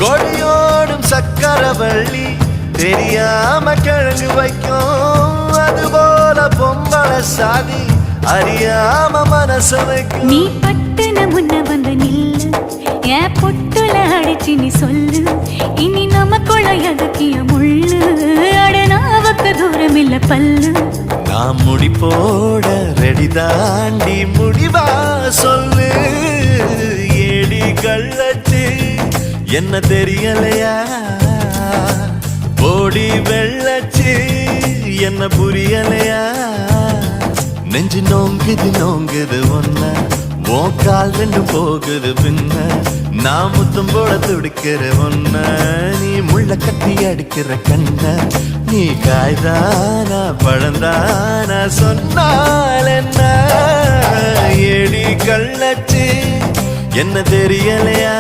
கொடியோடும் சக்கரவள்ளி தெரியாம கிழங்கு வைக்கும், அதுபோல பொம்பள சாதி அறியாம மனச வைக்கும். நீ பட்டுன முன்ன வந்து நில்லு, என் பொட்டுல அடிச்சு நீ சொல்லு, இனி நமக்குள்ள எதுக்கிய முள்ளு, அடனாவுக்கு தூரம் இல்ல பல்லு. நான் முடி போட ரெடி தாண்டி முடிவா சொல்லு, ஏடி கள்ளச்சு என்ன தெரியலையா, போடி வெள்ளச்சு என்ன புரியலையா, நெஞ்சு நோங்குது நோங்குது ஒன்ன, உன் கால் ரெண்டும் போகுது பின்ன, நான் முத்தம் போட துடிக்கிற ஒன்ன, நீ முள்ள கட்டி அடிக்கிற கண்ண, நீ காய்தானா பழந்தானா சொன்னால் என்ன, ஏடி கள்ளச்சு என்ன தெரியலையா.